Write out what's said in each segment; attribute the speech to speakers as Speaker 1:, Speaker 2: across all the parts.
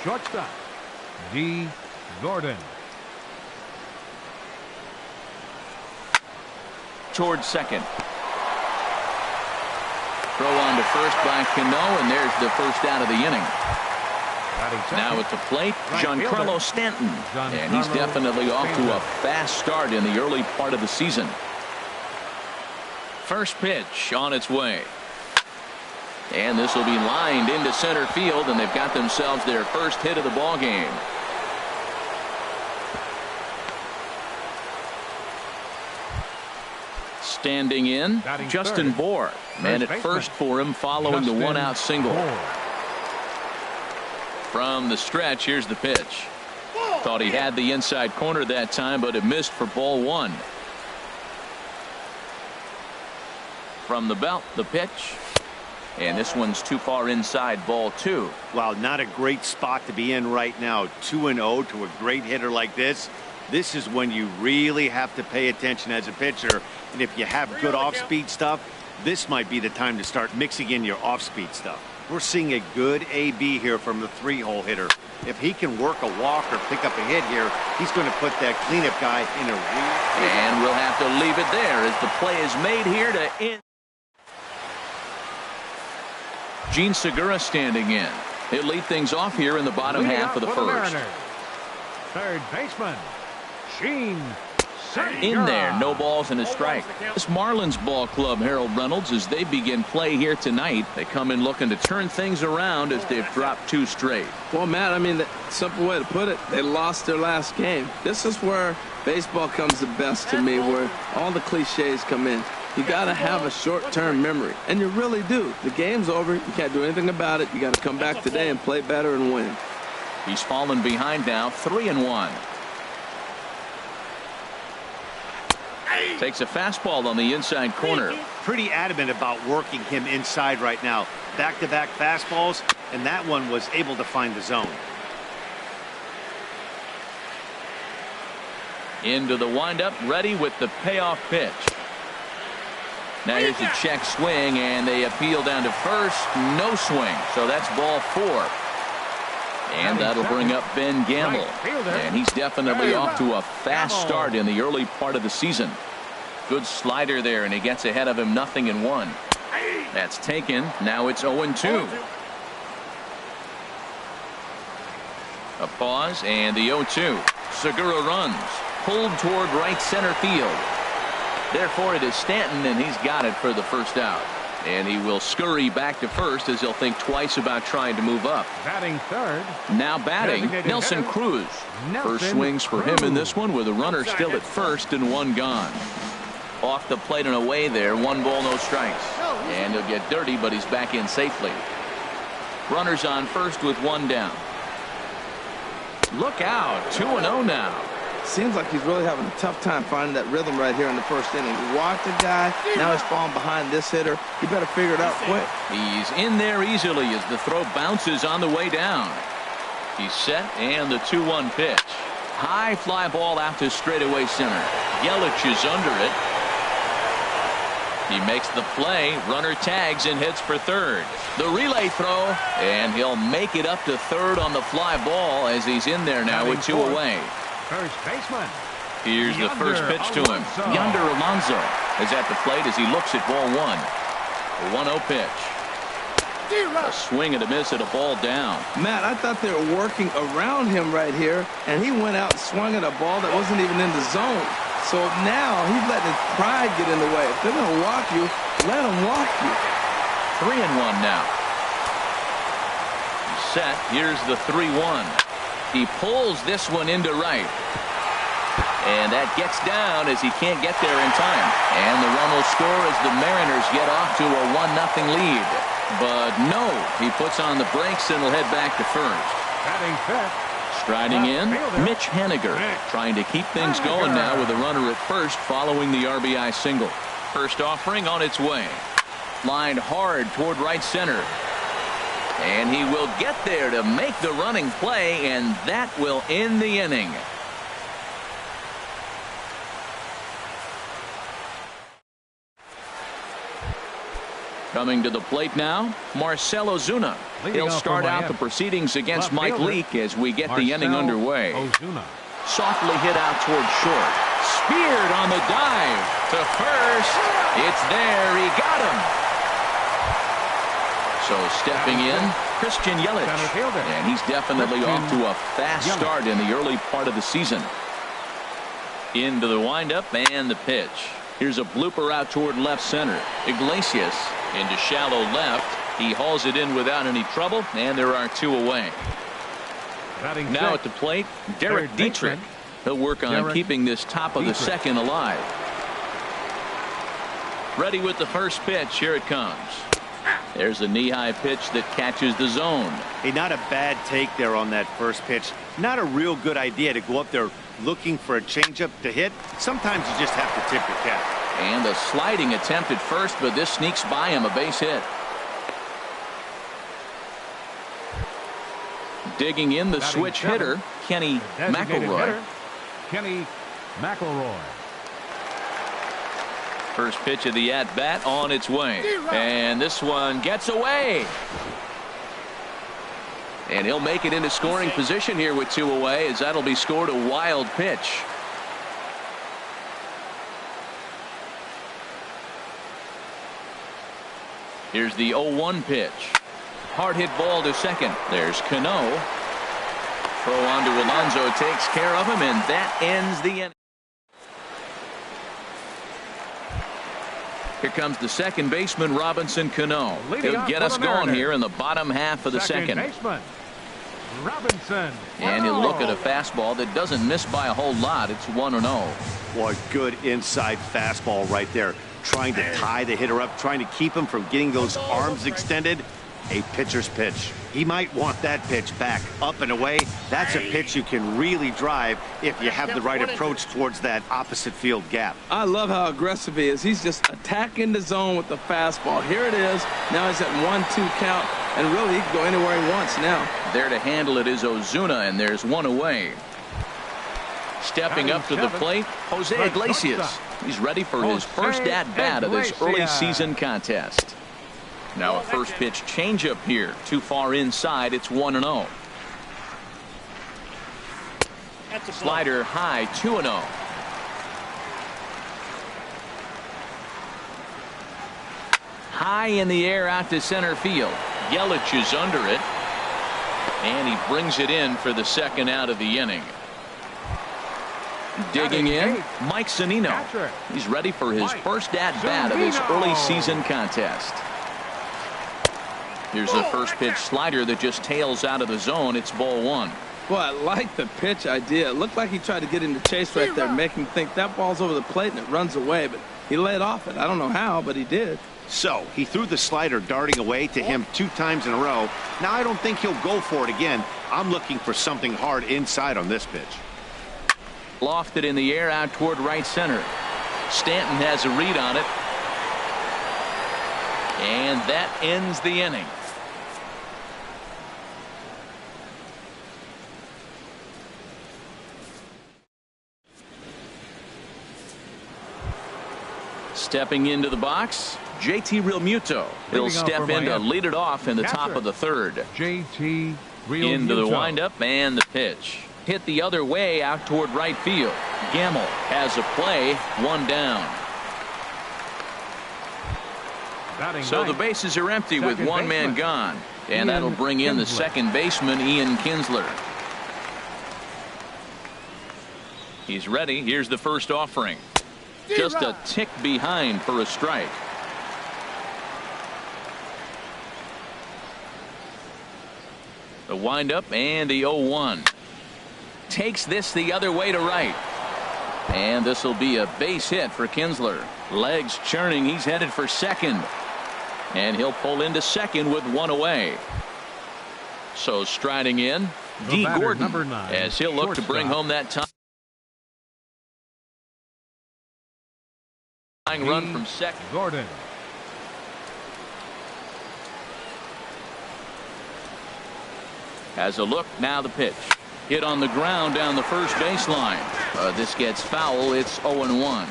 Speaker 1: Shortstop, D. Gordon.
Speaker 2: Towards second. Throw on to first by Cano, and there's the first out of the inning. Now at the plate, Giancarlo Stanton. And he's definitely off to a fast start in the early part of the season. First pitch on its way. And this will be lined into center field, and they've got themselves their first hit of the ball game. Standing in, Justin Bour. Man at first for him following the one-out single. From the stretch, here's the pitch. Thought he had the inside corner that time, but it missed for ball one. From the belt, the pitch. And this one's too far inside, ball two.
Speaker 3: Wow, not a great spot to be in right now. 2-0 to a great hitter like this. This is when you really have to pay attention as a pitcher. And if you have good off-speed stuff, this might be the time to start mixing in your off-speed stuff. We're seeing a good AB here from the three-hole hitter. If he can work a walk or pick up a hit here, he's going to put that cleanup guy in a real.
Speaker 2: And we'll have to leave it there as the play is made here to end. Gene Segura standing in. He'll lead things off here in the bottom half of the first.
Speaker 1: Third baseman, Gene Segura.
Speaker 2: In there, no balls and a strike. This Marlins ball club, Harold Reynolds, as they begin play here tonight, they come in looking to turn things around as they've dropped two straight.
Speaker 4: Well, Matt, I mean, the simple way to put it, they lost their last game. This is where baseball comes the best to me, where all the cliches come in. You got to have a short-term memory, and you really do. The game's over. You can't do anything about it. You got to come back today and play better and win.
Speaker 2: He's fallen behind now, 3-1. Takes a fastball on the inside corner.
Speaker 3: Pretty adamant about working him inside right now. Back-to-back fastballs, and that one was able to find the zone.
Speaker 2: Into the windup, ready with the payoff pitch. Now here's a check swing, and they appeal down to first. No swing, so that's ball four. And that'll bring up Ben Gamble. And he's definitely off to a fast start in the early part of the season. Good slider there, and he gets ahead of him, 0-1. That's taken. Now it's 0-2. A pause, and the 0-2. Segura runs. Pulled toward right center field. Therefore, it is Stanton, and he's got it for the first out. And he will scurry back to first as he'll think twice about trying to move up.
Speaker 1: Batting third.
Speaker 2: Now batting, Nelson Cruz. First swings for him in this one with a runner still at first and one gone. Off the plate and away there, 1 ball, no strikes. And he'll get dirty, but he's back in safely. Runners on first with 1 down. Look out, 2-0 now.
Speaker 4: Seems like he's really having a tough time finding that rhythm right here in the first inning. He walked the guy. Now he's falling behind this hitter. You better figure it out quick.
Speaker 2: He's in there easily as the throw bounces on the way down. He's set, and the 2-1 pitch. High fly ball out to straightaway center. Yelich is under it. He makes the play. Runner tags and heads for third. The relay throw, and he'll make it up to third on the fly ball as he's in there now with 2 away.
Speaker 1: First baseman.
Speaker 2: Here's the first pitch to him. Yonder Alonso is at the plate as he looks at ball 1. A 1-0 pitch. A swing and a miss at a ball down.
Speaker 4: Matt, I thought they were working around him right here, and he went out and swung at a ball that wasn't even in the zone. So now he's letting his pride get in the way. If they're going to walk you, let them walk you.
Speaker 2: 3-1 now. Set. Here's the 3-1. He pulls this one into right. And that gets down as he can't get there in time. And the run will score as the Mariners get off to a 1-0 lead. But no, he puts on the brakes and will head back to first.
Speaker 1: Batting fifth.
Speaker 2: Striding in, Mitch Haniger, trying to keep things going now with a runner at first following the RBI single. First offering on its way. Lined hard toward right center. And he will get there to make the running play, and that will end the inning. Coming to the plate now, Marcell Ozuna. He'll start out the proceedings against Mike Leake as we get the inning underway. Softly hit out toward short. Speared on the dive to first. It's there. He got him. So stepping in, Christian Yelich. And he's definitely off to a fast start in the early part of the season. Into the windup and the pitch. Here's a blooper out toward left center. Iglesias into shallow left. He hauls it in without any trouble, and there are 2 away. Now at the plate, Derek Dietrich. He'll work on keeping this top of the second alive. Ready with the first pitch. Here it comes. There's a knee-high pitch that catches the zone.
Speaker 3: Hey, not a bad take there on that first pitch. Not a real good idea to go up there looking for a changeup to hit. Sometimes you just have to tip your cap.
Speaker 2: And a sliding attempt at first, but this sneaks by him, a base hit. Digging in the switch hitter, Kenny McElroy.
Speaker 1: Kenny McElroy.
Speaker 2: First pitch of the at-bat on its way. And this one gets away. And he'll make it into scoring position here with 2 away, as that'll be scored a wild pitch. Here's the 0-1 pitch. Hard hit ball to second. There's Cano. Throw on to Alonso takes care of him, and that ends the inning. Here comes the second baseman, Robinson Cano. He'll get us going here in the bottom half of the second.
Speaker 1: Baseman, Robinson.
Speaker 2: And he'll look at a fastball that doesn't miss by a whole lot. It's 1-0.
Speaker 3: Boy, good inside fastball right there. Trying to tie the hitter up, trying to keep him from getting those arms extended. A pitcher's pitch. He might want that pitch back up and away. That's a pitch you can really drive if you have the right approach towards that opposite field gap.
Speaker 4: I love how aggressive he is. He's just attacking the zone with the fastball. Here it is. Now he's at 1-2 count, and really he can go anywhere he wants now.
Speaker 2: There to handle it is Ozuna, and there's 1 away. Stepping up to the plate, Jose Iglesias. He's ready for his first at-bat of this early season contest. Now a first pitch changeup here. Too far inside. It's 1-0. Slider high, 2-0. High in the air out to center field. Yelich is under it. And he brings it in for the second out of the inning. Digging in, Mike Zunino. He's ready for his first at-bat of this early season contest. Here's the first pitch slider that just tails out of the zone. It's ball 1.
Speaker 4: Boy, I like the pitch idea. It looked like he tried to get into chase right there, make him think that ball's over the plate and it runs away, but he laid off it. I don't know how, but he did.
Speaker 3: So he threw the slider darting away to him 2 times in a row. Now I don't think he'll go for it again. I'm looking for something hard inside on this pitch.
Speaker 2: Lofted in the air out toward right center. Stanton has a read on it. And that ends the inning. Stepping into the box, JT Realmuto. He'll step in to lead it off in the top of the third.
Speaker 1: JT Realmuto.
Speaker 2: Into the windup and the pitch. Hit the other way out toward right field. Gamble has a play, 1 down. So the bases are empty with 1 man gone. And that'll bring in the second baseman, Ian Kinsler. He's ready. Here's the first offering. Just a tick behind for a strike. The windup and the 0-1. Takes this the other way to right. And this will be a base hit for Kinsler. Legs churning. He's headed for second. And he'll pull into second with 1 away. So striding in, D. Gordon,
Speaker 1: number 9,
Speaker 2: as he'll look to bring home that time. Run from second.
Speaker 1: Gordon.
Speaker 2: Has a look. Now the pitch. Hit on the ground down the first baseline. This gets foul. It's 0-1.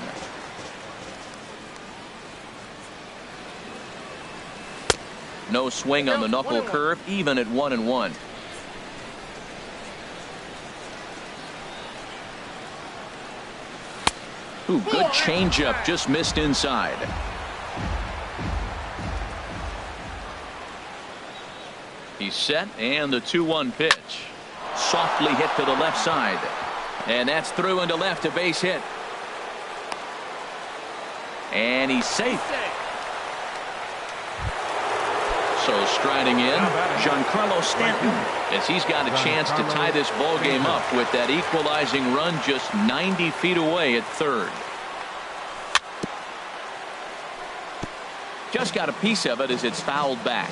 Speaker 2: No swing on the knuckle curve, even at 1-1. Ooh, good changeup, just missed inside. He's set, and the 2-1 pitch. Softly hit to the left side. And that's through into left, a base hit. And he's safe. So striding in, Giancarlo Stanton, as he's got a chance to tie this ball game up with that equalizing run just 90 feet away at third. Just got a piece of it as it's fouled back.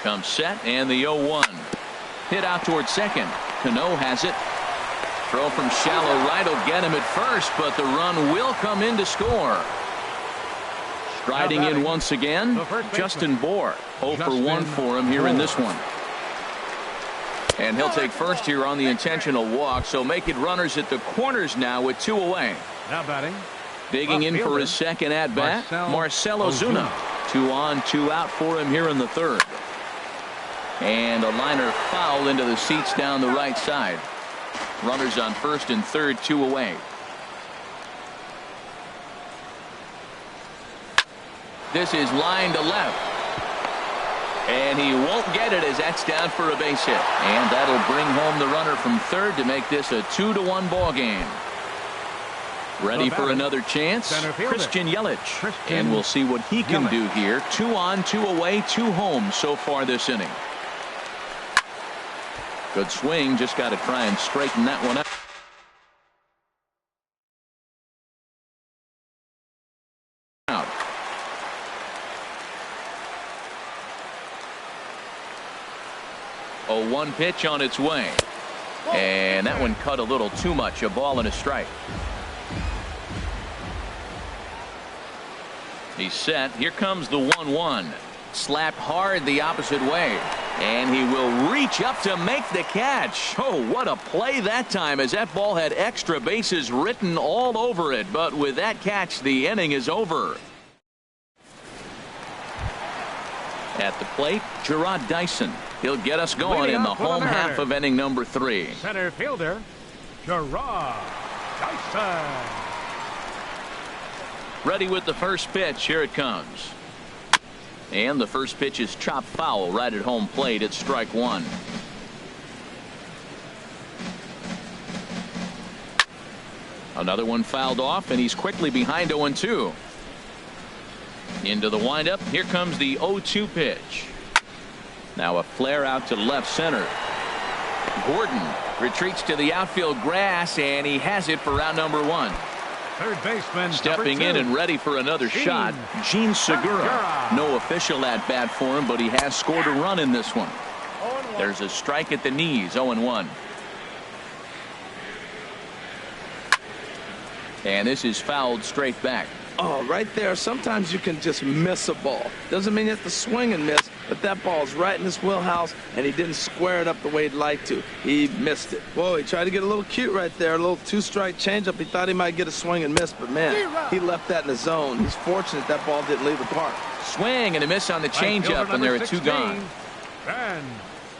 Speaker 2: Comes set, and the 0-1. Hit out towards second. Cano has it. Throw from shallow right will get him at first, but the run will come in to score. Striding in once again, Justin Bour. 0 for 1 for him here in this one. And he'll take first here on the intentional walk, so make it runners at the corners now with 2 away.
Speaker 1: Now batting.
Speaker 2: Digging in for his second at-bat, Marcell Ozuna. 2 on, 2 out for him here in the third. And a liner foul into the seats down the right side. Runners on first and third, 2 away. This is line to left. And he won't get it as that's down for a base hit. And that'll bring home the runner from third to make this a 2-1 ball game. Ready for another chance, Christian Yelich. And we'll see what he can do here. 2 on, 2 away, 2 home so far this inning. Good swing, just got to try and straighten that one out. A 1 pitch on its way. And that one cut a little too much. A ball and a strike. He's set. Here comes the 1-1. Slapped hard the opposite way. And he will reach up to make the catch. Oh, what a play that time, as that ball had extra bases written all over it. But with that catch, the inning is over. At the plate, Gerard Dyson. He'll get us going in the home half of inning number 3.
Speaker 1: Center fielder, Gerard Dyson.
Speaker 2: Ready with the first pitch. Here it comes. And the first pitch is chopped foul right at home plate. It's strike 1. Another one fouled off, and he's quickly behind 0-2. Into the windup. Here comes the 0-2 pitch. Now a flare out to left center. Gordon retreats to the outfield grass, and he has it for round number 1.
Speaker 1: Third baseman
Speaker 2: stepping in and ready for another shot, Gene Segura. No official at bat for him, but he has scored a run in this one. There's a strike at the knees. 0-1. And this is fouled straight back.
Speaker 4: Oh, right there. Sometimes you can just miss a ball. Doesn't mean you have to swing and miss, but that ball's right in his wheelhouse, and he didn't square it up the way he'd like to. He missed it. Whoa, he tried to get a little cute right there. A little 2-strike changeup. He thought he might get a swing and miss, but man, he left that in the zone. He's fortunate that ball didn't leave the park.
Speaker 2: Swing and a miss on the changeup, and there are 2 gone.
Speaker 1: Ben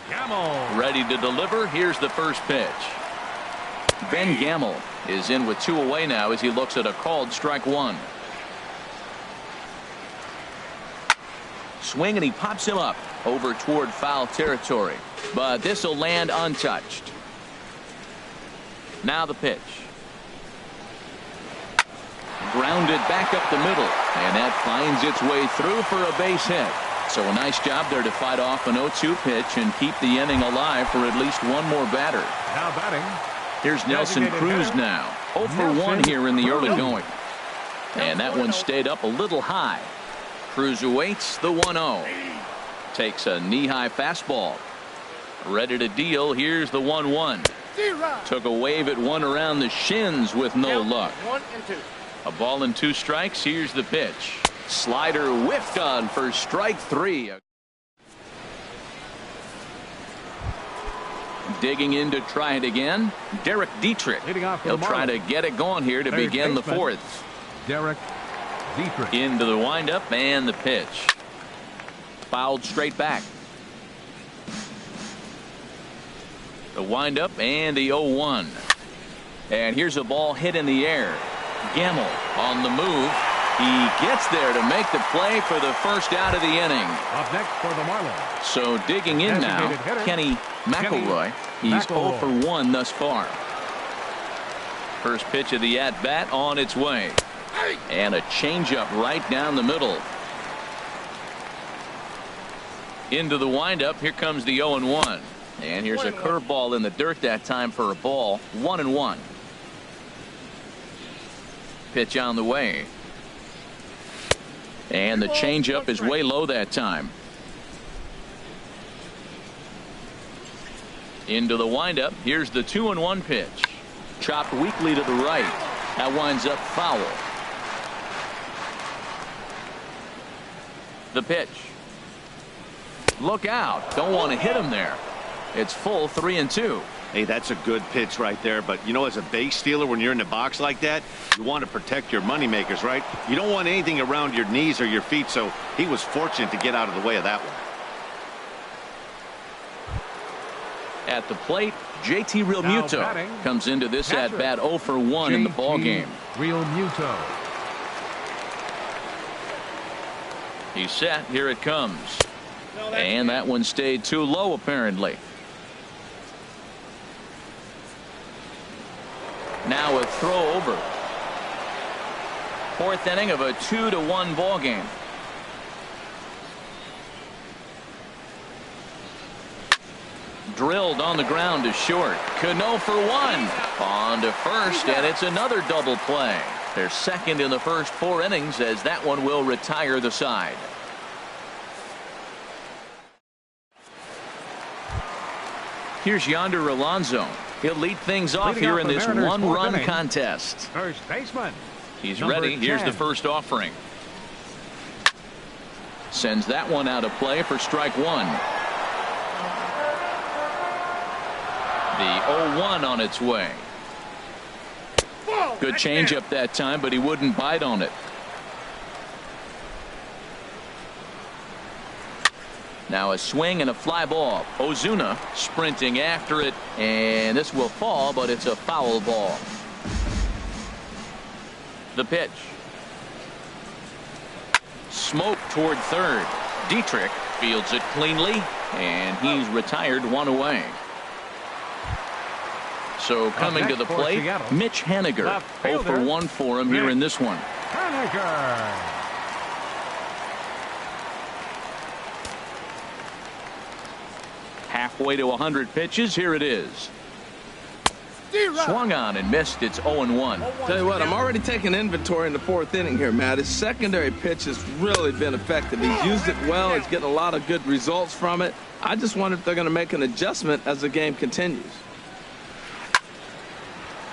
Speaker 1: Gamel.
Speaker 2: Ready to deliver. Here's the first pitch. Ben Gamel is in with 2 away now as he looks at a called strike 1. Swing, and he pops him up over toward foul territory, but this will land untouched. Now the pitch. Grounded back up the middle, and that finds its way through for a base hit. So a nice job there to fight off an 0-2 pitch and keep the inning alive for at least one more batter.
Speaker 1: Now batting.
Speaker 2: Here's Nelson Cruz now. 0 for 1 here in the early going. And that one stayed up a little high. Cruz awaits the 1-0. Takes a knee-high fastball. Ready to deal. Here's the 1-1. Took a wave at one around the shins with no luck.
Speaker 5: 1-2.
Speaker 2: A ball and 2 strikes. Here's the pitch. Slider whiffed on for strike 3. Digging in to try it again. Derek Dietrich. He'll try to get it going here to begin the 4th.
Speaker 1: Derek Dietrich.
Speaker 2: Into the windup and the pitch. Fouled straight back. The windup and the 0-1. And here's a ball hit in the air. Gamble on the move. He gets there to make the play for the first out of the inning.
Speaker 1: Up next for the Marlins.
Speaker 2: So digging in now,
Speaker 1: Designated hitter,
Speaker 2: Kenny McElroy. He's 0 for 1 thus far. First pitch of the at-bat on its way. And a changeup right down the middle. Into the windup. Here comes the 0-1. And here's a curveball in the dirt that time for a ball. 1-1. Pitch on the way. And the changeup is way low that time. Into the windup. Here's the 2-1 pitch. Chopped weakly to the right. That winds up foul. The pitch. Look out. Don't want to hit him there. It's full 3-2.
Speaker 3: Hey, that's a good pitch right there. But, you know, as a base stealer, when you're in the box like that, you want to protect your moneymakers, right? You don't want anything around your knees or your feet, so he was fortunate to get out of the way of that one.
Speaker 2: At the plate, JT Realmuto comes into this at-bat 0 for 1 in the ballgame.
Speaker 1: Realmuto.
Speaker 2: He's set. Here it comes. And that one stayed too low, apparently. Now a throw over. Fourth inning of a 2-1 ball game. Drilled on the ground to short. Cano for 1. On to first, and it's another double play. They're second in the first 4 innings, as that one will retire the side. Here's Yonder Alonso. He'll lead things off here in this one-run contest.
Speaker 1: First baseman.
Speaker 2: He's
Speaker 1: Number
Speaker 2: ready.
Speaker 1: 10.
Speaker 2: Here's the first offering. Sends that one out of play for strike 1. The 0-1 on its way. Good changeup that time, but he wouldn't bite on it. Now a swing and a fly ball. Ozuna sprinting after it, and this will fall, but it's a foul ball. The pitch. Smoke toward third. Dietrich fields it cleanly, and he's retired 1 away. So coming to the plate, Mitch Haniger. 0 for 1 for him here in this one.
Speaker 1: Haniger.
Speaker 2: Halfway to 100 pitches. Here it is. Swung on and missed. It's 0-1.
Speaker 4: Tell you what, I'm already taking inventory in the 4th inning here, Matt. His secondary pitch has really been effective. He's used it well. He's getting a lot of good results from it. I just wonder if they're going to make an adjustment as the game continues.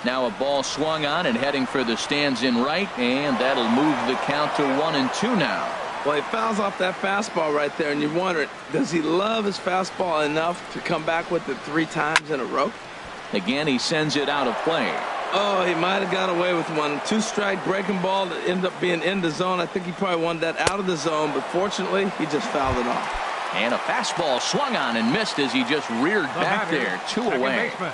Speaker 2: Now a ball swung on and heading for the stands in right, and that'll move the count to 1-2 now.
Speaker 4: Well, he fouls off that fastball right there, and you're wondering, does he love his fastball enough to come back with it 3 times in a row?
Speaker 2: Again, he sends it out of play.
Speaker 4: Oh, he might have got away with one. 2-strike breaking ball that ended up being in the zone. I think he probably wanted that out of the zone, but fortunately, he just fouled it off.
Speaker 2: And a fastball swung on and missed as he just reared back there. 2 away.
Speaker 1: Baseman,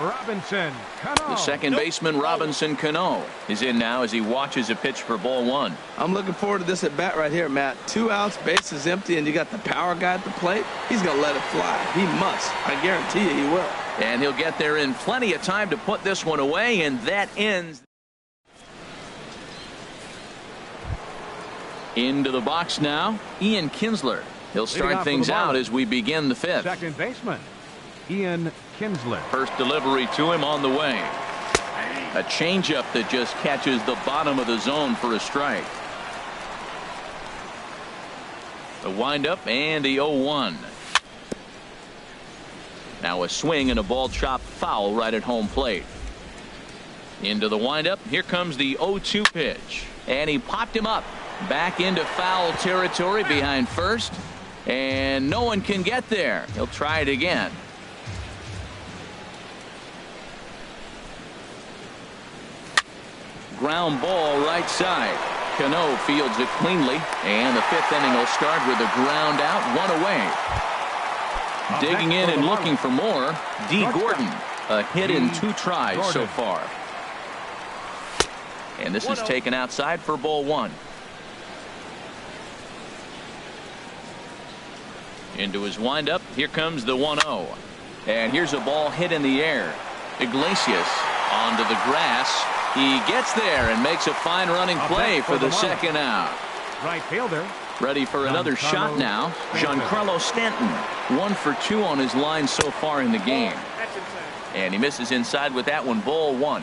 Speaker 1: Robinson Cano.
Speaker 2: The second baseman, Robinson Cano, is in now as he watches a pitch for ball 1.
Speaker 4: I'm looking forward to this at bat right here, Matt. 2 outs, bases empty, and you got the power guy at the plate. He's going to let it fly. He must. I guarantee you he will.
Speaker 2: And he'll get there in plenty of time to put this one away, and that ends. Into the box now, Ian Kinsler. He'll start things out as we begin the 5th.
Speaker 1: Second baseman, Ian Kinsler.
Speaker 2: First delivery to him on the way. A changeup that just catches the bottom of the zone for a strike. The windup and the 0-1. Now a swing and a ball chopped foul right at home plate. Into the windup. Here comes the 0-2 pitch. And he popped him up. Back into foul territory behind first. And no one can get there. He'll try it again. Ground ball right side. Cano fields it cleanly, and the fifth inning will start with a ground out, one away. Digging in and looking for more, D. Gordon. A hit in 2 tries so far. And this is taken outside for ball 1. Into his windup. Here comes the 1-0. And here's a ball hit in the air. Iglesias onto the grass. He gets there and makes a fine running play for the second out.
Speaker 1: Right fielder.
Speaker 2: Ready for another shot now. Giancarlo Stanton. 1 for 2 on his line so far in the game. And he misses inside with that one. Ball 1.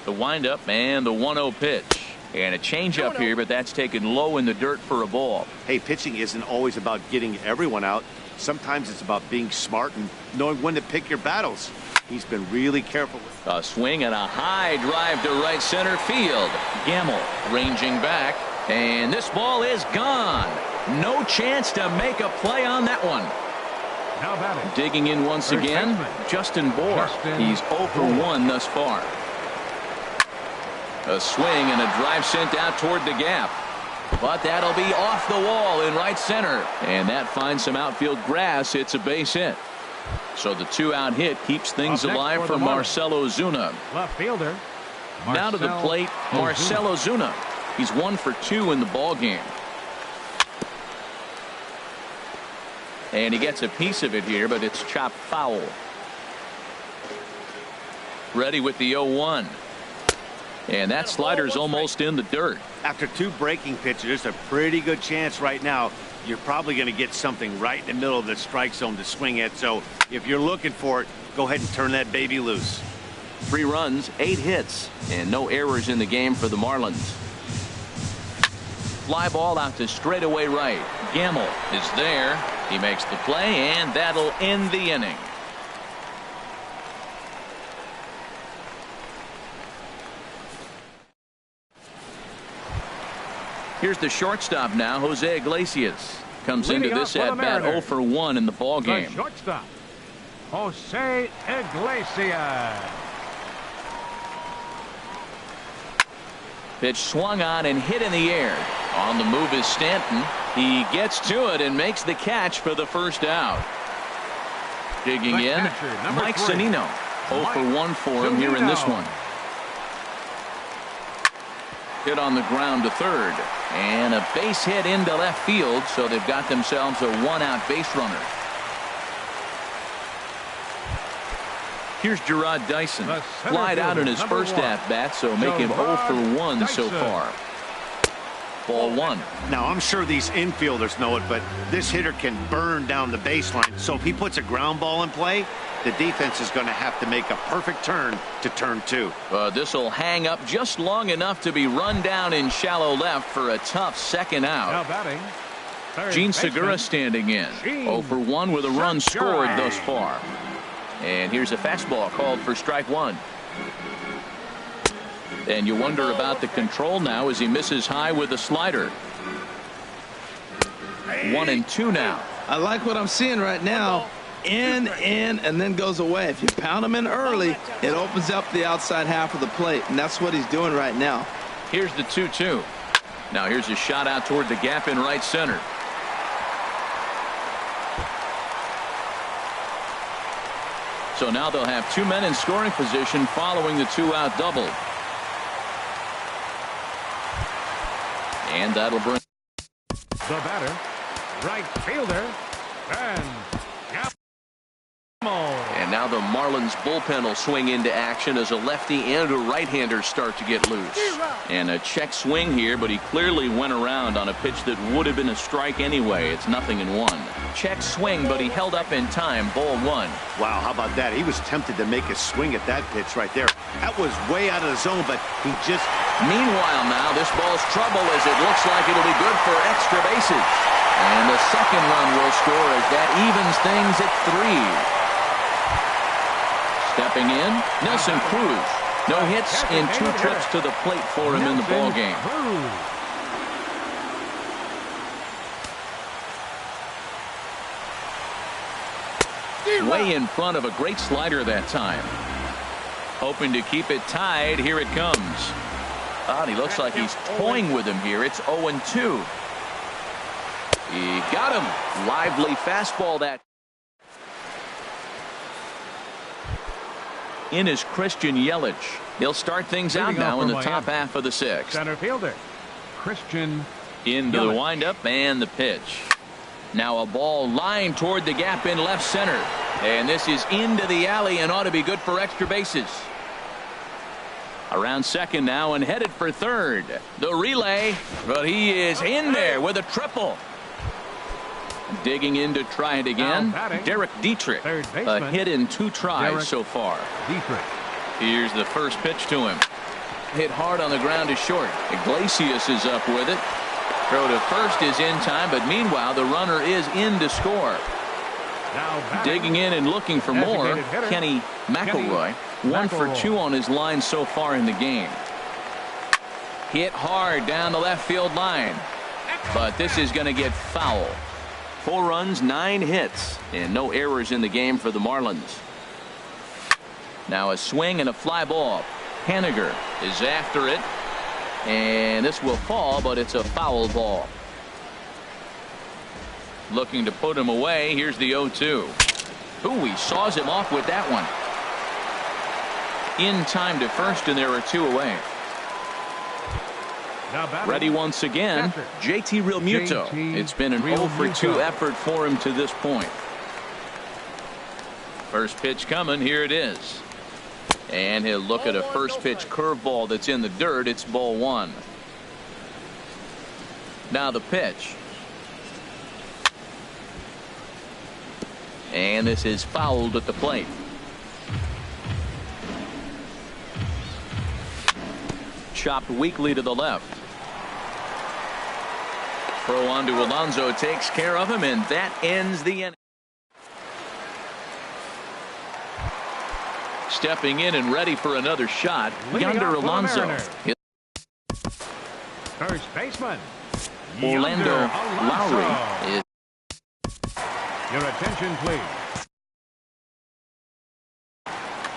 Speaker 2: The windup and the 1-0 pitch. And a changeup here, but that's taken low in the dirt for a ball.
Speaker 3: Hey, pitching isn't always about getting everyone out. Sometimes it's about being smart and knowing when to pick your battles. He's been really careful.
Speaker 2: A swing and a high drive to right center field. Gamble ranging back, and this ball is gone. No chance to make a play on that one.
Speaker 1: Now batting.
Speaker 2: Digging in once again, Justin Bohr. He's 0 for 1 thus far. A swing and a drive sent out toward the gap. But that'll be off the wall in right center. And that finds some outfield grass. It's a base hit. So the 2-out hit keeps things alive for Marcell Ozuna.
Speaker 1: Left fielder.
Speaker 2: Now to the plate, Marcell Ozuna. He's 1 for 2 in the ball game. And he gets a piece of it here, but it's chopped foul. Ready with the 0-1. And that slider's almost in the dirt.
Speaker 3: After 2 breaking pitches, there's a pretty good chance right now you're probably going to get something right in the middle of the strike zone to swing at. So if you're looking for it, go ahead and turn that baby loose.
Speaker 2: 3 runs, 8 hits, and no errors in the game for the Marlins. Fly ball out to straightaway right. Gamble is there. He makes the play, and that'll end the inning. Here's the shortstop now, Jose Iglesias. Comes into this at bat 0 for 1 in the ball game.
Speaker 1: Shortstop, Jose Iglesias.
Speaker 2: Pitch swung on and hit in the air. On the move is Stanton. He gets to it and makes the catch for the first out. Digging in, Mike Zunino. 0 for 1 for him here in this one. Hit on the ground to third, and a base hit into left field, so they've got themselves a 1-out base runner. Here's Gerard Dyson. Flied out in his first at-bat, so make him 0 for 1 so far. Ball 1.
Speaker 3: Now, I'm sure these infielders know it, but this hitter can burn down the baseline. So if he puts a ground ball in play, the defense is going to have to make a perfect turn to turn 2.
Speaker 2: This will hang up just long enough to be run down in shallow left for a tough second out.
Speaker 1: Now batting,
Speaker 2: Gene Segura standing in. 0 for 1 with a run scored thus far. And here's a fastball called for strike 1. And you wonder about the control now as he misses high with a slider. 1-2 now.
Speaker 4: I like what I'm seeing right now. In, and then goes away. If you pound him in early, it opens up the outside half of the plate, and that's what he's doing right now.
Speaker 2: Here's the 2-2. Now here's a shot out toward the gap in right center. So now they'll have 2 men in scoring position following the 2-out double. And that'll bring
Speaker 1: the batter, right fielder, and
Speaker 2: And now the Marlins bullpen will swing into action as a lefty and a right-hander start to get loose. And a check swing here, but he clearly went around on a pitch that would have been a strike anyway. It's 0-1. Check swing, but he held up in time. Ball 1.
Speaker 3: Wow, how about that? He was tempted to make a swing at that pitch right there. That was way out of the zone, but he just...
Speaker 2: Meanwhile now, this ball's trouble as it looks like it'll be good for extra bases. And the second run will score as that evens things at 3. Stepping in, Nelson Cruz. No hits in 2 trips to the plate for him in the ball game. Way in front of a great slider that time. Hoping to keep it tied. Here it comes. And he looks like he's toying with him here. It's 0-2. He got him. Lively fastball that. In is Christian Yelich. He'll start things out now in the top half of the sixth.
Speaker 1: Center fielder, Christian
Speaker 2: Into the
Speaker 1: Yelich.
Speaker 2: windup and the pitch. Now a ball lined toward the gap in left center. And this is into the alley and ought to be good for extra bases. Around second now and headed for third. The relay, but he is in there with a triple. Digging in to try it again. Derek Dietrich. A hit in 2 tries so far.
Speaker 1: Dietrich.
Speaker 2: Here's the first pitch to him. Hit hard on the ground is short. Iglesias is up with it. Throw to first is in time, but meanwhile the runner is in to score. Digging in and looking for more, Kenny McElroy. 1 for 2 on his line so far in the game. Hit hard down the left field line, but this is going to get foul. 4 runs, 9 hits, and no errors in the game for the Marlins. Now a swing and a fly ball. Haniger is after it, and this will fall, but it's a foul ball. Looking to put him away. Here's the 0-2. Ooh, he saws him off with that one. In time to first, and there are 2 away. Ready once again, JT Realmuto. It's been an 0 for 2 effort for him to this point. First pitch coming. Here it is. And he'll look at a first pitch curveball that's in the dirt. It's ball 1. Now the pitch. And this is fouled at the plate. Chopped weakly to the left. Throw on to Alonso takes care of him, and that ends the inning. Stepping in and ready for another shot, Yonder Alonso.
Speaker 1: First baseman,
Speaker 2: Orlando
Speaker 1: Alonso.
Speaker 2: Lowry is.
Speaker 1: Your attention, please.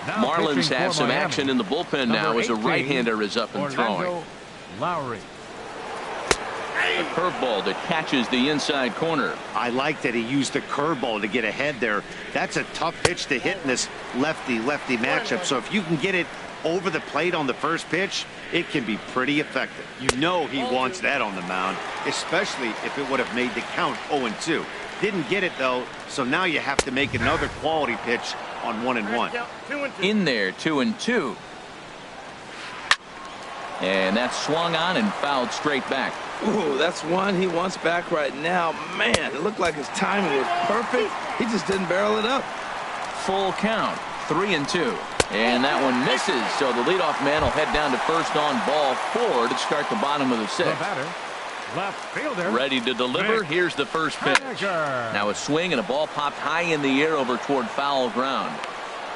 Speaker 1: Now
Speaker 2: Marlins
Speaker 1: pitching
Speaker 2: have
Speaker 1: for
Speaker 2: some
Speaker 1: Miami.
Speaker 2: action in the bullpen now
Speaker 1: Number
Speaker 2: as a
Speaker 1: 18,
Speaker 2: right-hander is up and
Speaker 1: Orlando
Speaker 2: throwing.
Speaker 1: Lowry.
Speaker 2: A curveball that catches the inside corner.
Speaker 3: I like that he used the curveball to get ahead there. That's a tough pitch to hit in this lefty-lefty matchup. So if you can get it over the plate on the first pitch, it can be pretty effective. You know he wants that on the mound, especially if it would have made the count 0-2. Didn't get it though, so now you have to make another quality pitch on 1-1.
Speaker 2: In there, 2-2. And that's swung on and fouled straight back.
Speaker 4: Ooh, that's one he wants back right now. Man, it looked like his timing was perfect. He just didn't barrel it up.
Speaker 2: Full count, 3-2. And that one misses, so the leadoff man will head down to first on ball 4 to start the bottom of the
Speaker 1: The
Speaker 2: 6th.
Speaker 1: batter, left fielder.
Speaker 2: Ready to deliver. Here's the first pitch.
Speaker 1: Haniger.
Speaker 2: Now a swing and a ball popped high in the air over toward foul ground.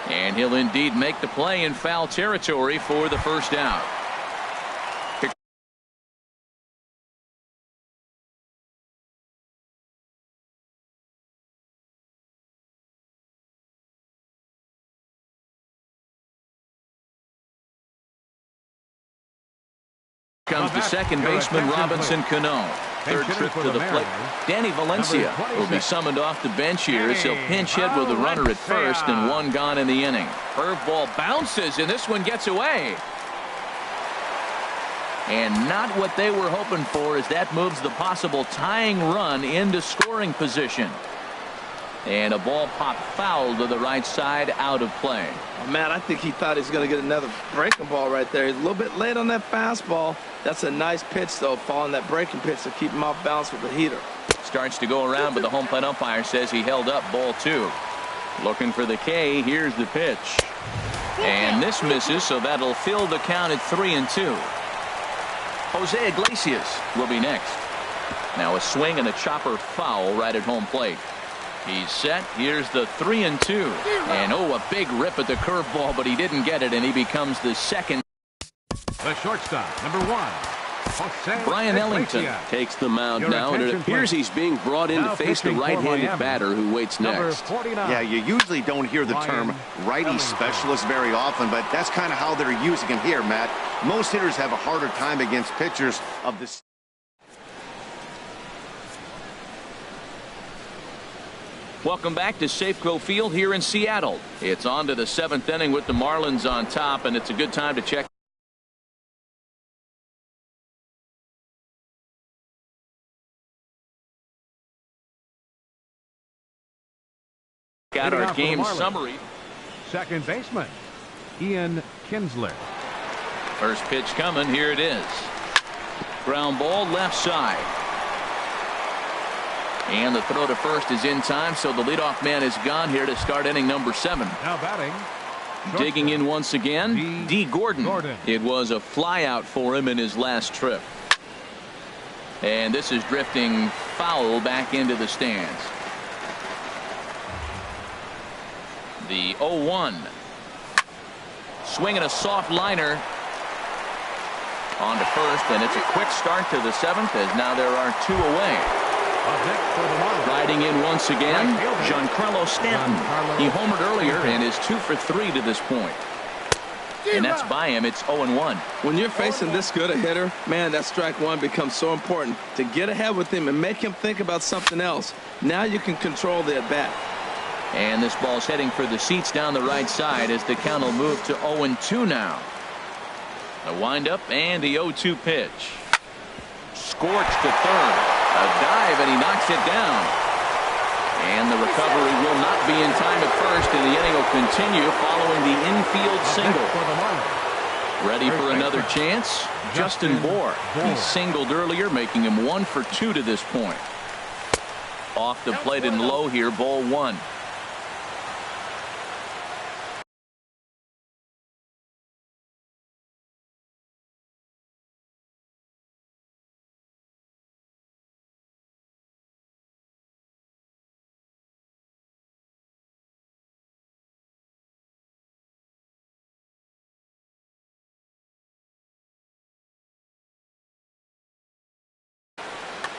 Speaker 2: And he'll indeed make the play in foul territory for the first out. Comes the second baseman Robinson Cano. Third trip to the plate. Danny Valencia will be summoned off the bench here as he'll pinch hit with the runner at first and 1 gone in the inning. Curveball bounces and this one gets away. And not what they were hoping for as that moves the possible tying run into scoring position. And a ball popped foul to the right side, out of play.
Speaker 4: Oh, man, I think he thought he was going to get another breaking ball right there. He's a little bit late on that fastball. That's a nice pitch, though, following that breaking pitch to keep him off balance with the heater.
Speaker 2: Starts to go around, but the home plate umpire says he held up ball 2. Looking for the K. Here's the pitch. And this misses, so that'll fill the count at 3-2. Jose Iglesias will be next. Now a swing and a chopper foul right at home plate. He's set. Here's the 3-2. And oh, a big rip at the curveball, but he didn't get it, and he becomes the second.
Speaker 1: The shortstop, number 1, Jose
Speaker 2: Brian Ellington
Speaker 1: Iglesias.
Speaker 2: takes the mound
Speaker 1: Your
Speaker 2: now, and it
Speaker 1: attention,
Speaker 2: appears
Speaker 1: please.
Speaker 2: he's being brought in
Speaker 1: Now
Speaker 2: to face the
Speaker 1: pitching for
Speaker 2: right-handed
Speaker 1: Miami.
Speaker 2: batter who waits
Speaker 1: Number
Speaker 2: next.
Speaker 1: 49.
Speaker 3: Yeah, you usually don't hear the term
Speaker 1: Brian
Speaker 3: righty
Speaker 1: Ellington.
Speaker 3: specialist very often, but that's kind of how they're using him here, Matt. Most hitters have a harder time against pitchers of this.
Speaker 2: Welcome back to Safeco Field here in Seattle. It's on to the 7th inning with the Marlins on top, and it's a good time to check out our game summary.
Speaker 1: Second baseman, Ian Kinsler.
Speaker 2: First pitch coming. Here it is. Ground ball left side. And the throw to first is in time, so the leadoff man is gone here to start inning number 7.
Speaker 1: Now batting.
Speaker 2: Digging in once again, D. Gordon. It was a flyout for him in his last trip. And this is drifting foul back into the stands. The 0-1. Swinging a soft liner on to first, and it's a quick start to the 7th as now there are 2 away. Riding in once again, Giancarlo Stanton. He homered earlier and is 2 for 3 to this point. And that's by him. It's 0-1.
Speaker 4: When you're facing this good a hitter, man, that strike one becomes so important. To get ahead with him and make him think about something else. Now you can control the at-bat.
Speaker 2: And this ball's heading for the seats down the right side as the count will move to 0-2 now. The windup and the 0-2 pitch. Scorched to third. A dive, and he knocks it down. And the recovery will not be in time at first, and the inning will continue following the infield single. Ready for another chance? Justin Bour. He singled earlier, making him 1 for 2 to this point. Off the plate and low here, ball 1.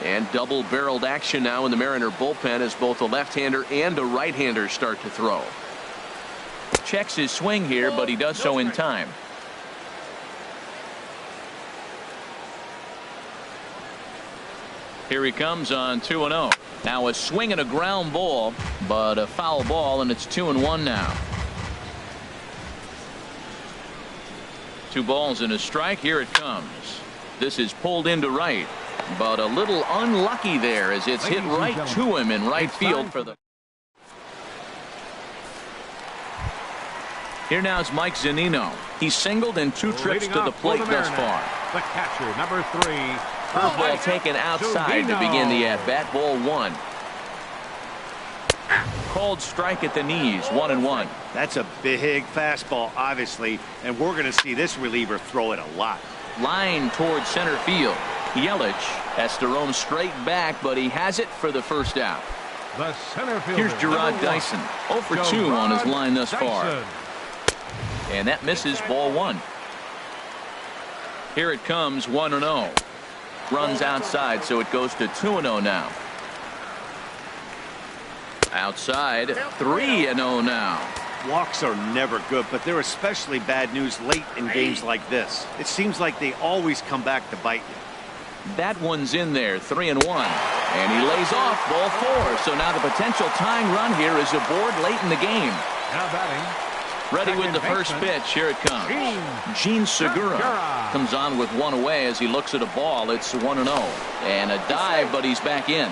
Speaker 2: And double-barreled action now in the Mariner bullpen as both a left-hander and a right-hander start to throw. Checks his swing here, but he does so in time. Here he comes on 2-0. Now a swing and a ground ball, but a foul ball, and it's 2-1 now. 2 balls and a strike. Here it comes. This is pulled into right, but a little unlucky there as it's hit right to him in right field for the. Here now is Mike Zunino. He singled in 2 trips to the plate thus far.
Speaker 1: The catcher, number 3.
Speaker 2: Curveball taken outside to begin the at-bat. Ball 1. Called strike at the knees. 1-1.
Speaker 3: That's a big fastball, obviously, and we're going to see this reliever throw it a lot.
Speaker 2: Line towards center field. Yelich has to roam straight back, but he has it for the first out.
Speaker 1: The center fielder,
Speaker 2: here's Gerard Dyson. 0 for 2 on his line thus far. And that misses. Ball 1. Here it comes. 1-0. Runs outside, so it goes to 2-0 now. Outside. 3-0 now.
Speaker 3: Walks are never good, but they're especially bad news late in games like this. It seems like they always come back to bite you.
Speaker 2: That one's in there. 3-1. And he lays off. Ball 4. So now the potential tying run here is aboard late in the game.
Speaker 1: Now batting.
Speaker 2: Ready with the first pitch. Here it comes. Gene Segura comes on with 1 away as he looks at a ball. It's 1-0. And a dive, but he's back in.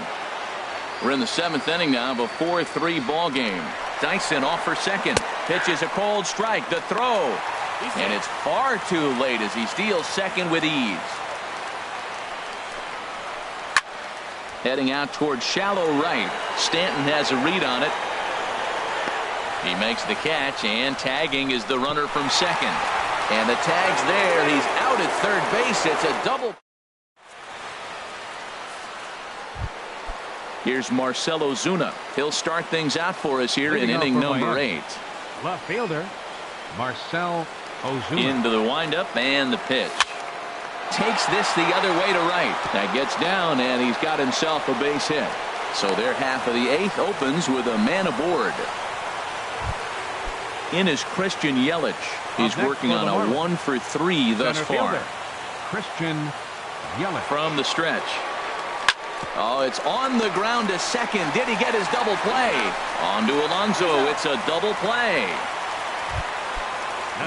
Speaker 2: We're in the 7th inning now of a 4-3 ball game. Dyson off for second. Pitches a cold strike. The throw. And it's far too late as he steals second with ease. Heading out towards shallow right. Stanton has a read on it. He makes the catch, and tagging is the runner from second. And the tag's there. He's out at third base. It's a double. Here's Marcell Ozuna. He'll start things out for us here in inning number 8.
Speaker 1: Left fielder, Marcell Ozuna.
Speaker 2: Into the windup and the pitch. Takes this the other way to right. That gets down, and he's got himself a base hit. So their half of the 8th opens with a man aboard. In is Christian Yelich. He's working on a 1 for 3 thus far.
Speaker 1: Christian Yelich.
Speaker 2: From the stretch. Oh, it's on the ground to second. Did he get his double play? On to Alonso. It's a double play.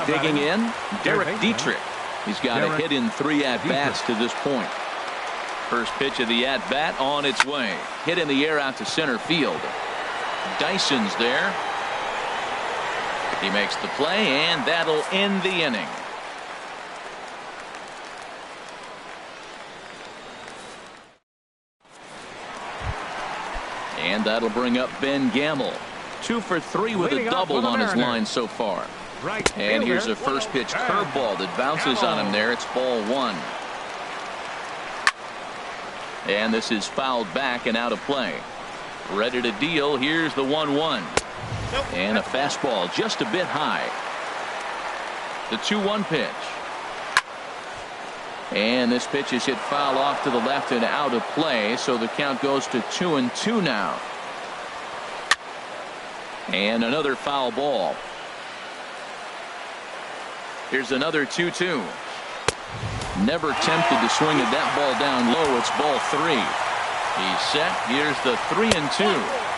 Speaker 2: Digging in, Derek Dietrich. He's got a hit in 3 at-bats to this point. First pitch of the at-bat on its way. Hit in the air out to center field. Dyson's there. He makes the play, and that'll end the inning. And that'll bring up Ben Gamble. 2 for 3 with a double on his line so far. And here's a first pitch curveball that bounces on him there. It's ball 1. And this is fouled back and out of play. Ready to deal. Here's the 1-1. And a fastball just a bit high. The 2-1 pitch. And this pitch is hit foul off to the left and out of play. So the count goes to 2-2 now. And another foul ball. Here's another 2-2. Never tempted to swing at that ball down low. It's ball 3. He's set. Here's the 3-2.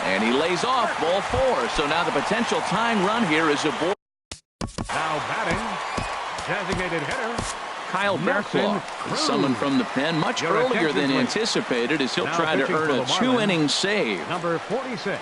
Speaker 2: And he lays off ball 4. So now the potential tying run here is aboard.
Speaker 1: Now batting, designated hitter
Speaker 2: Kyle Barklaw, summoned from the pen much earlier than anticipated, as he'll try to earn a 2-inning save.
Speaker 1: Number 46,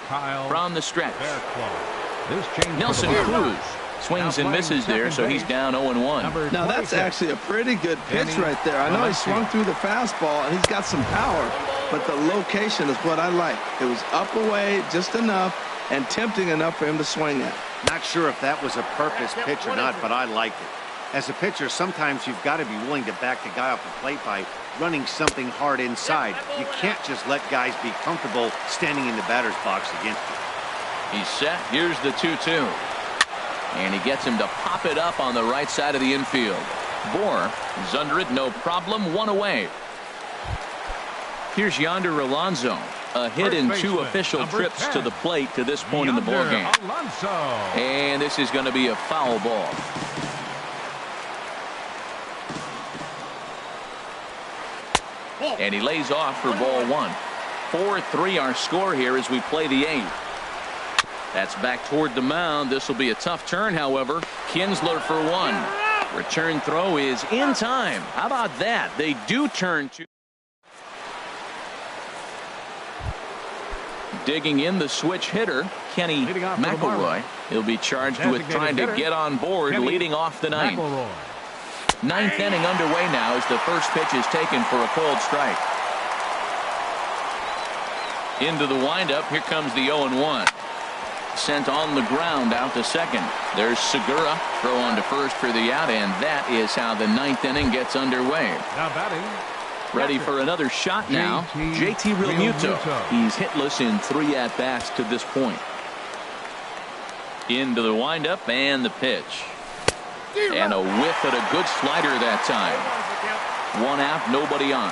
Speaker 1: Kyle
Speaker 2: from the stretch.
Speaker 1: Barklaw.
Speaker 2: Nelson Cruz swings and misses there, so he's down 0-1.
Speaker 4: Now that's actually a pretty good pitch right there. I know he swung through the fastball and he's got some power, but the location is what I like. It was up away just enough and tempting enough for him to swing at.
Speaker 3: Not sure if that was a purpose pitch or not, but I liked it. As a pitcher, sometimes you've got to be willing to back the guy off the plate by running something hard inside. You can't just let guys be comfortable standing in the batter's box against you.
Speaker 2: He's set. Here's the 2-2. And he gets him to pop it up on the right side of the infield. Bohr is under it, no problem, 1 away. Here's Yonder Alonso. A hit in 2 official trips to the plate to this point in the ballgame. And this is going to be a foul ball. And he lays off for ball 1. 4-3 our score here as we play the 8th. That's back toward the mound. This will be a tough turn, however. Kinsler for 1. Return throw is in time. How about that? They do turn to. Digging in the switch hitter, Kenny McElroy. He'll be charged with trying to get on board, leading off the 9th. 9th inning underway now as the first pitch is taken for a cold strike. Into the windup. Here comes the 0-1. Sent on the ground out to second. There's Segura. Throw on to first for the out, and that is how the 9th inning gets underway.
Speaker 1: Now batting.
Speaker 2: Ready for another shot now. JT Realmuto. He's hitless in 3 at-bats to this point. Into the windup and the pitch. And a whiff at a good slider that time. 1 out, nobody on.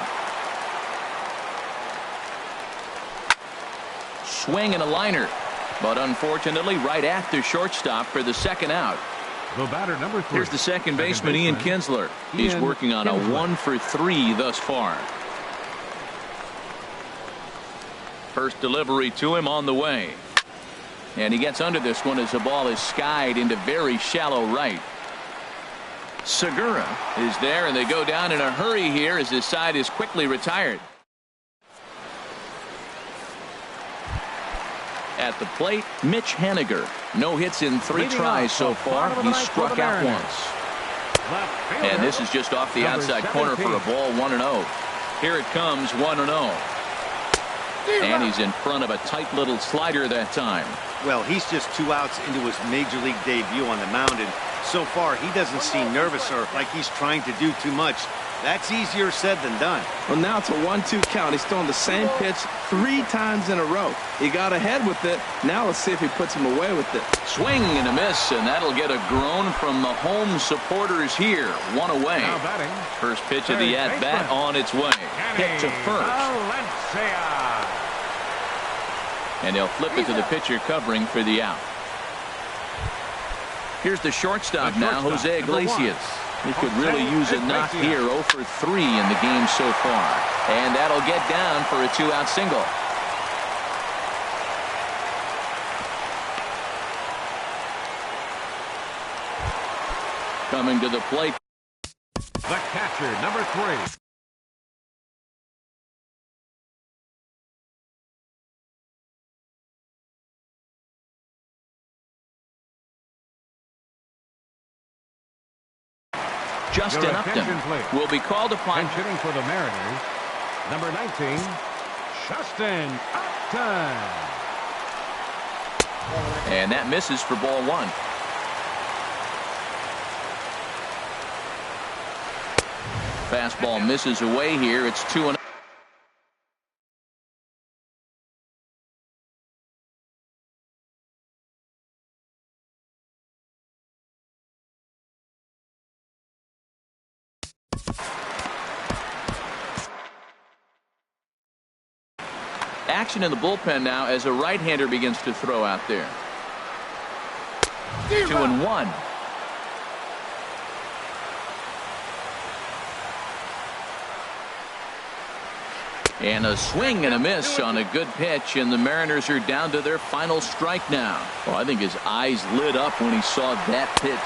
Speaker 2: Swing and a liner. But unfortunately, right at the shortstop for the 2nd out.
Speaker 1: The batter, number 3.
Speaker 2: Here's the second baseman, Ian Kinsler. He's working on a 1 for 3 thus far. First delivery to him on the way. And he gets under this one as the ball is skied into very shallow right. Segura is there, and they go down in a hurry here as his side is quickly retired. At the plate, Mitch Haniger. No hits in 3 tries so far. He's struck out once. And this is just off the outside corner for a ball, 1-0. Here it comes, 1-0. And he's in front of a tight little slider that time.
Speaker 3: Well, he's just 2 outs into his major league debut on the mound, and so far he doesn't seem nervous or like he's trying to do too much. That's easier said than done.
Speaker 4: Well, now it's a 1-2 count. He's throwing the same pitch 3 times in a row. He got ahead with it. Now let's see if he puts him away with it.
Speaker 2: Swing and a miss, and that'll get a groan from the home supporters here. 1 away. First pitch of the at-bat on its way. Hit to first. And they'll flip it to the pitcher covering for the out. Here's the shortstop
Speaker 1: The
Speaker 2: now,
Speaker 1: shortstop,
Speaker 2: Jose
Speaker 1: number
Speaker 2: Iglesias. He could
Speaker 1: Jose
Speaker 2: really use a knock
Speaker 1: Iglesias.
Speaker 2: here, 0 for 3 in the game so far. And that'll get down for a 2-out single. Coming to the plate.
Speaker 1: The catcher, number 3.
Speaker 2: Justin
Speaker 1: Your
Speaker 2: Upton
Speaker 1: attention, please.
Speaker 2: will be called upon.
Speaker 1: And hitting for the Mariners, number 19, Justin Upton.
Speaker 2: And that misses for ball 1. Fastball misses away here. It's 2-0. Action in the bullpen now as a right-hander begins to throw out there. 2-1. And a swing and a miss on a good pitch, and the Mariners are down to their final strike now. Well, I think his eyes lit up when he saw that pitch.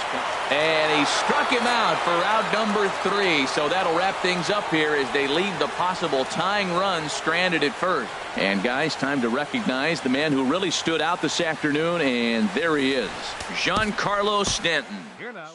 Speaker 2: And he struck him out for out number 3. So that'll wrap things up here as they leave the possible tying run stranded at first. And guys, time to recognize the man who really stood out this afternoon, and there he is, Giancarlo Stanton.
Speaker 1: Here now.